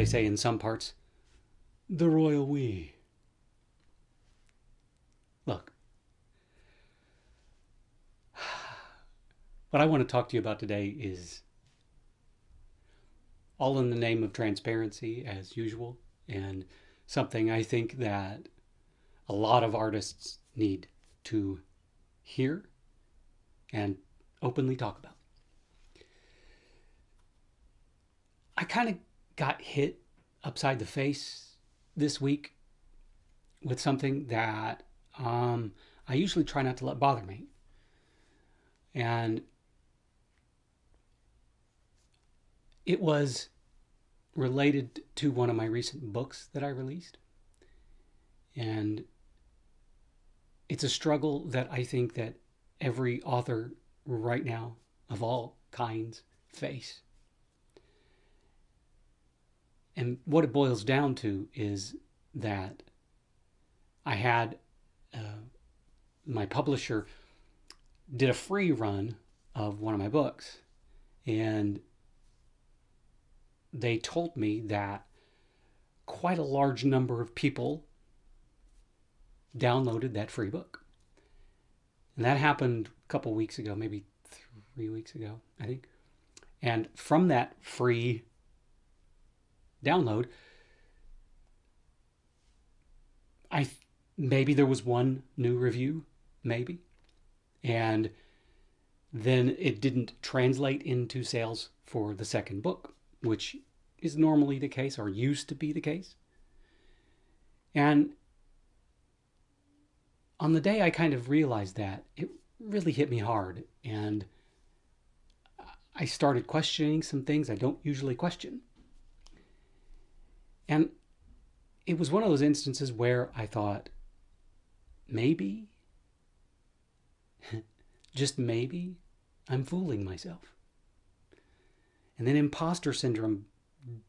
they say in some parts, the royal we. Look, what I want to talk to you about today is all in the name of transparency, as usual, and something I think that a lot of artists need to hear and openly talk about. I kind of got hit upside the face this week with something that I usually try not to let bother me. And it was related to one of my recent books that I released. And it's a struggle that I think that every author right now of all kinds face. And what it boils down to is that I had my publisher did a free run of one of my books, and they told me that quite a large number of people downloaded that free book. And that happened a couple weeks ago, maybe 3 weeks ago, I think. And from that free download, maybe there was one new review, maybe. And then it didn't translate into sales for the second book, which is normally the case or used to be the case. And on the day I kind of realized that, it really hit me hard. And I started questioning some things I don't usually question. And it was one of those instances where I thought, maybe, just maybe, I'm fooling myself. And then imposter syndrome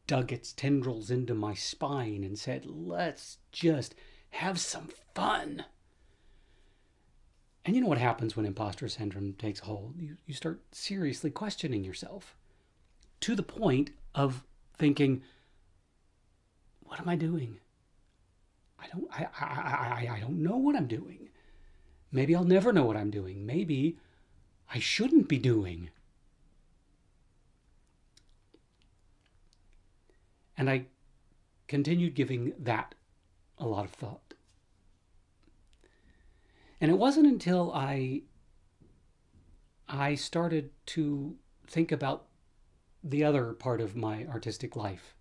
dug its tendrils into my spine and said, let's just have some fun. And you know what happens when imposter syndrome takes hold? You start seriously questioning yourself to the point of thinking, what am I doing? I don't know what I'm doing. Maybe I'll never know what I'm doing. Maybe I shouldn't be doing. And I continued giving that a lot of thought. And it wasn't until I started to think about the other part of my artistic life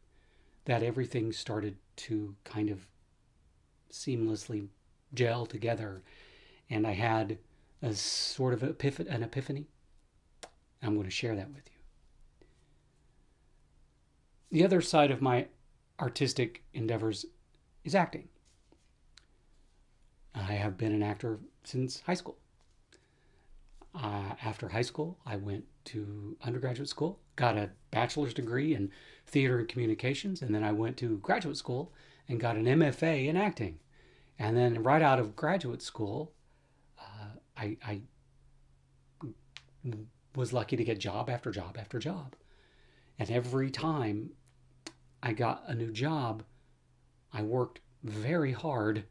that everything started to kind of seamlessly gel together. And I had a sort of an epiphany. I'm going to share that with you. The other side of my artistic endeavors is acting. I have been an actor since high school. After high school, I went to undergraduate school, got a bachelor's degree in theater and communications, and then I went to graduate school and got an MFA in acting. And then right out of graduate school, I was lucky to get job after job after job. And every time I got a new job, I worked very hard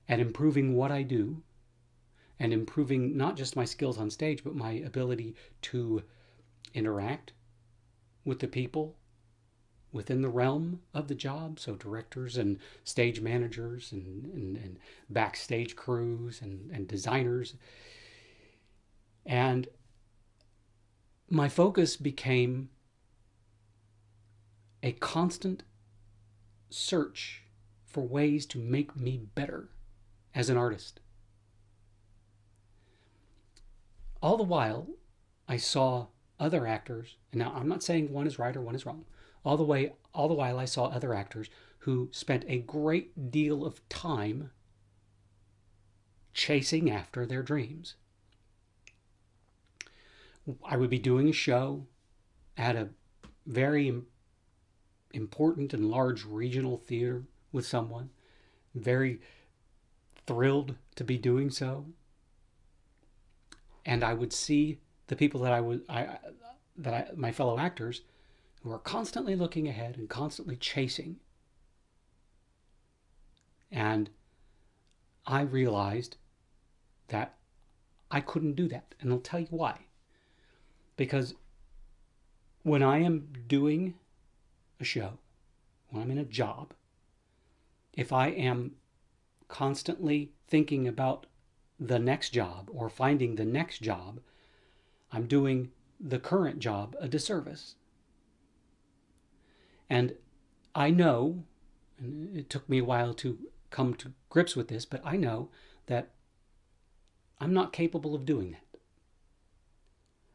at improving what I do and improving not just my skills on stage, but my ability to interact with the people within the realm of the job. So directors and stage managers and backstage crews and designers. And my focus became a constant search for ways to make me better as an artist. All the while, I saw other actors, and now I'm not saying one is right or one is wrong. All the while I saw other actors who spent a great deal of time chasing after their dreams. I would be doing a show at a very important and large regional theater with someone, very thrilled to be doing so. And I would see the people that my fellow actors who are constantly looking ahead and constantly chasing. And I realized that I couldn't do that. And I'll tell you why. Because when I am doing a show, when I'm in a job, if I am constantly thinking about the next job or finding the next job, I'm doing the current job a disservice. And I know, and it took me a while to come to grips with this, but I know that I'm not capable of doing that.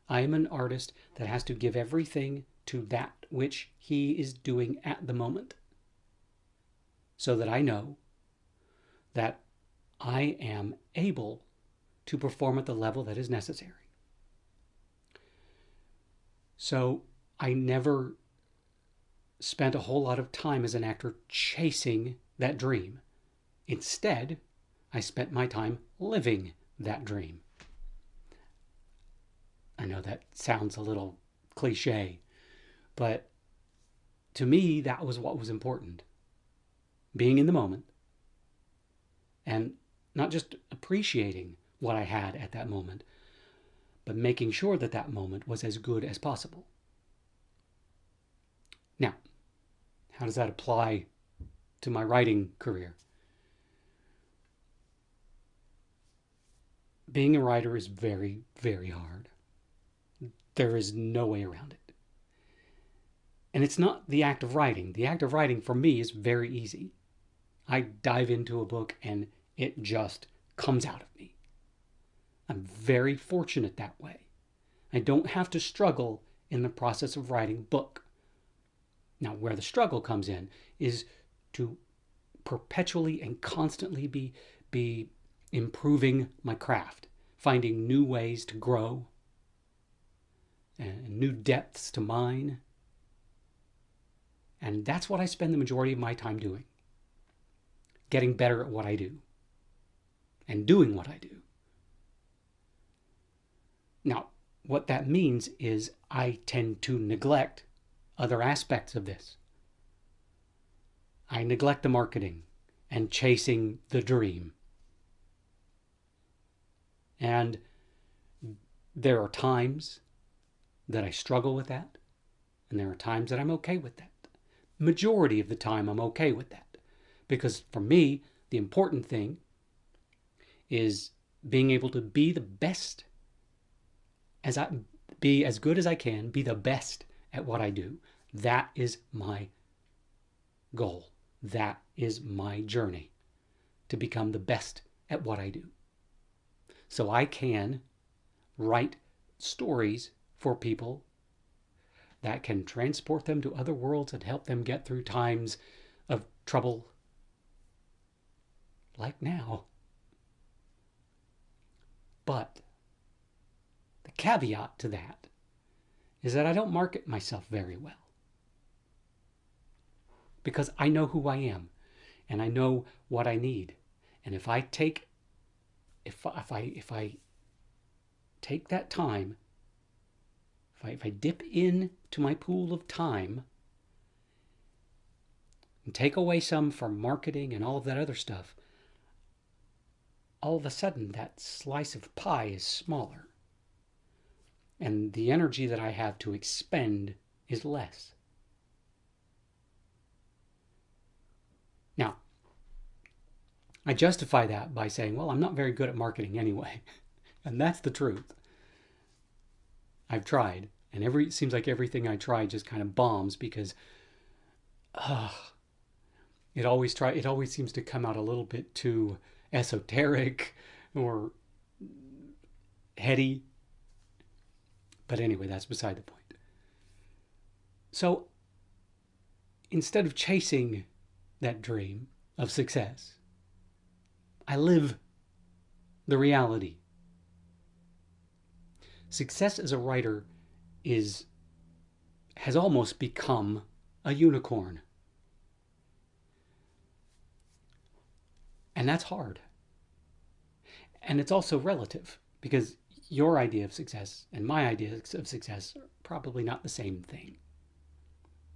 I am an artist that has to give everything to that which he is doing at the moment, so that I know that I am able to perform at the level that is necessary. So I never spent a whole lot of time as an actor chasing that dream. Instead, I spent my time living that dream. I know that sounds a little cliche, but to me, that was what was important. Being in the moment and not just appreciating what I had at that moment, but making sure that that moment was as good as possible. Now, how does that apply to my writing career? Being a writer is very, very hard. There is no way around it. And it's not the act of writing. The act of writing for me is very easy. I dive into a book and it just comes out of me. I'm very fortunate that way. I don't have to struggle in the process of writing a book. Now, where the struggle comes in is to perpetually and constantly be improving my craft, finding new ways to grow and new depths to mine. And that's what I spend the majority of my time doing. Getting better at what I do and doing what I do. Now, what that means is I tend to neglect other aspects of this. I neglect the marketing and chasing the dream. And there are times that I struggle with that, and there are times that I'm okay with that. Majority of the time, I'm okay with that. Because for me, the important thing is being able to be the best be as good as I can, be the best at what I do. That is my goal. That is my journey, to become the best at what I do. So I can write stories for people that can transport them to other worlds and help them get through times of trouble like now. But the caveat to that is that I don't market myself very well, because I know who I am and I know what I need. And if I take that time, if I dip into my pool of time and take away some from marketing and all of that other stuff, all of a sudden that slice of pie is smaller. And the energy that I have to expend is less. Now, I justify that by saying, well, I'm not very good at marketing anyway. And that's the truth. I've tried, and it seems like everything I try just kind of bombs because it always seems to come out a little bit too esoteric or heady. But anyway, that's beside the point. So instead of chasing that dream of success, I live the reality. Success as a writer has almost become a unicorn. And that's hard. And it's also relative, because your idea of success and my idea of success are probably not the same thing.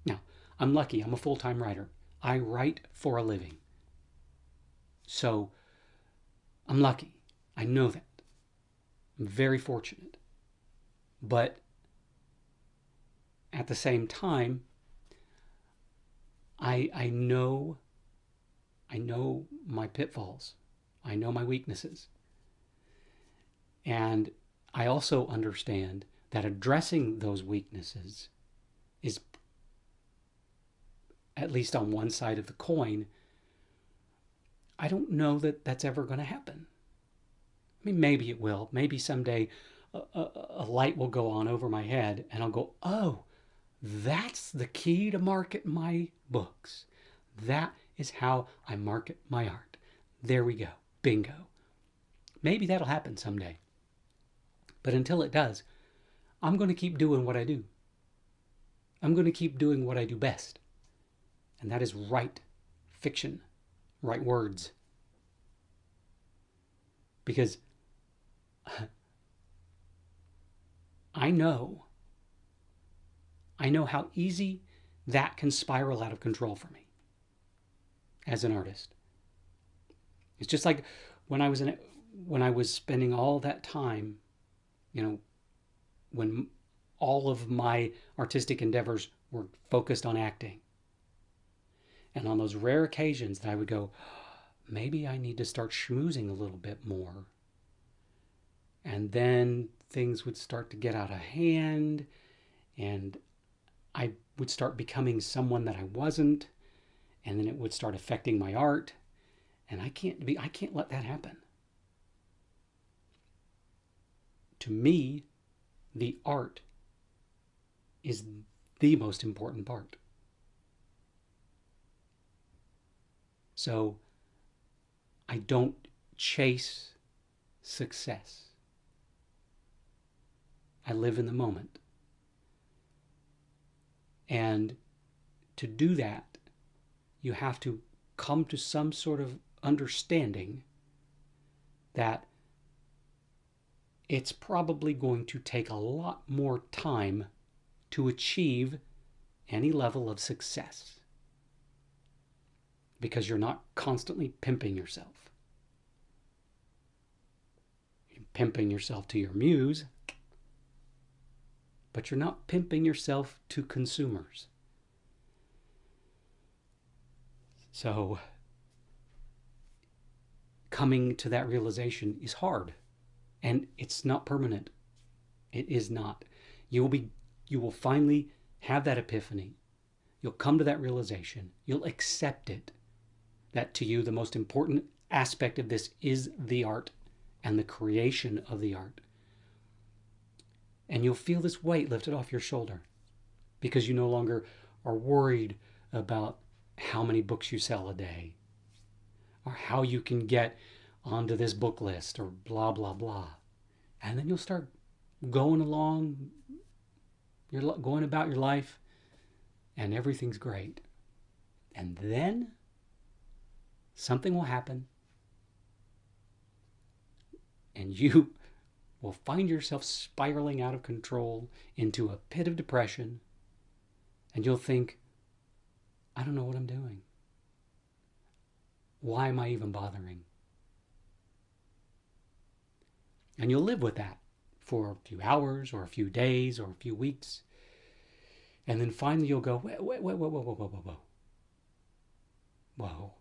Now, I'm lucky. I'm a full-time writer. I write for a living. So I'm lucky. I know that. I'm very fortunate. But at the same time, I know my pitfalls. I know my weaknesses. And I also understand that addressing those weaknesses is, at least on one side of the coin, I don't know that that's ever going to happen. I mean, maybe it will. Maybe someday a light will go on over my head and I'll go, oh, that's the key to market my books. That is how I market my art. There we go. Bingo. Maybe that'll happen someday. But until it does, I'm going to keep doing what I do. I'm going to keep doing what I do best. And that is write fiction, write words. Because I know how easy that can spiral out of control for me as an artist. It's just like when I was spending all that time, when all of my artistic endeavors were focused on acting. And on those rare occasions that I would go, maybe I need to start schmoozing a little bit more. And then things would start to get out of hand and I would start becoming someone that I wasn't, and then it would start affecting my art, and I can't let that happen. To me, the art is the most important part. So I don't chase success. I live in the moment. And to do that, you have to come to some sort of understanding that it's probably going to take a lot more time to achieve any level of success because you're not constantly pimping yourself. You're pimping yourself to your muse, but you're not pimping yourself to consumers. So coming to that realization is hard, and it's not permanent. It is not. You will finally have that epiphany. You'll come to that realization. You'll accept it, that to you the most important aspect of this is the art and the creation of the art. And you'll feel this weight lifted off your shoulder because you no longer are worried about how many books you sell a day or how you can get onto this book list or blah, blah, blah. And then you'll start going along, you're going about your life, and everything's great. And then something will happen, and you will find yourself spiraling out of control into a pit of depression, and you'll think, I don't know what I'm doing. Why am I even bothering? And you'll live with that for a few hours or a few days or a few weeks. And then finally you'll go, whoa.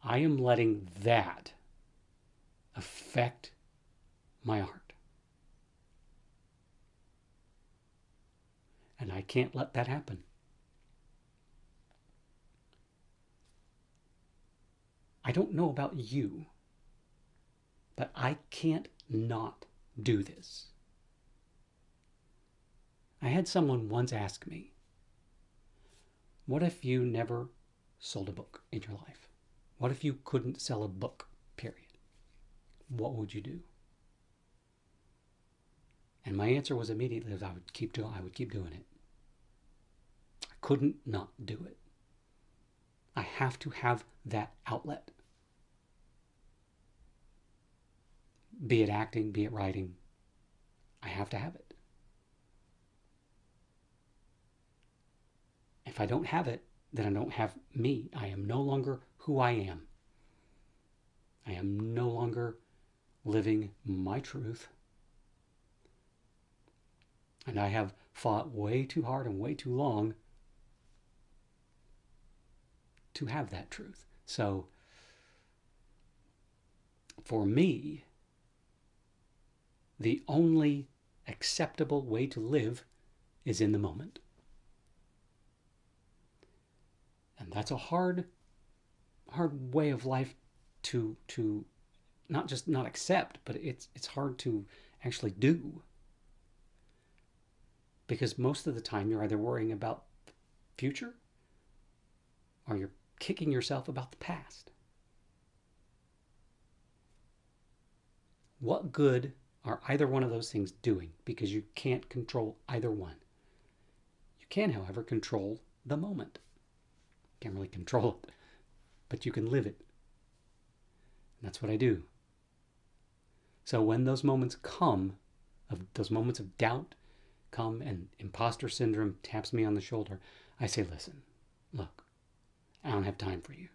I am letting that affect my art. And I can't let that happen. I don't know about you, but I can't not do this. I had someone once ask me, what if you never sold a book in your life? What if you couldn't sell a book, period? What would you do? And my answer was immediately I would keep doing it. I couldn't not do it. I have to have that outlet. Be it acting, be it writing. I have to have it. If I don't have it, then I don't have me. I am no longer who I am. I am no longer living my truth. And I have fought way too hard and way too long to have that truth. So for me, the only acceptable way to live is in the moment. And that's a hard way of life to not just not accept, but it's hard to actually do. Because most of the time you're either worrying about the future or you're kicking yourself about the past. What good are either one of those things doing? Because you can't control either one. You can, however, control the moment. You can't really control it, but you can live it. And that's what I do. So when those moments come, those moments of doubt come and imposter syndrome taps me on the shoulder, I say, listen, look, I don't have time for you.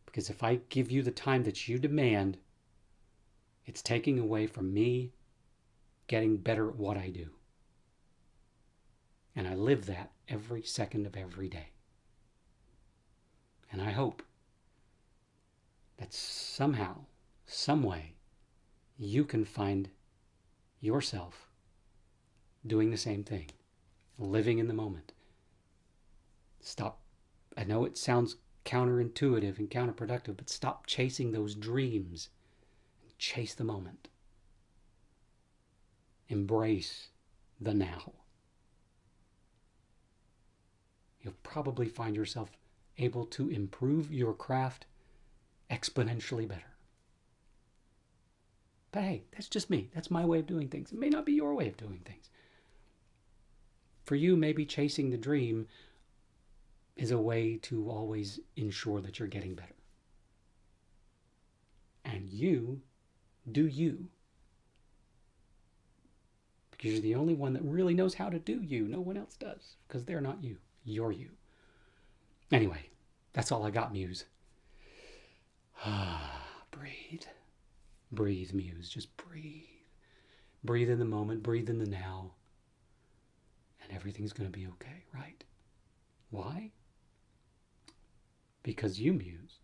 Because if I give you the time that you demand, it's taking away from me getting better at what I do. And I live that every second of every day. And I hope that somehow, some way, you can find yourself doing the same thing, living in the moment. Stop. I know it sounds counterintuitive and counterproductive, but stop chasing those dreams. Chase the moment. Embrace the now. You'll probably find yourself able to improve your craft exponentially better. But hey, that's just me. That's my way of doing things. It may not be your way of doing things. For you, maybe chasing the dream is a way to always ensure that you're getting better. And you do you. Because you're the only one that really knows how to do you. No one else does. Because they're not you. You're you. Anyway, that's all I got, Muse. Breathe. Breathe, Muse. Just breathe. Breathe in the moment. Breathe in the now. And everything's going to be okay, right? Why? Because you, Muse,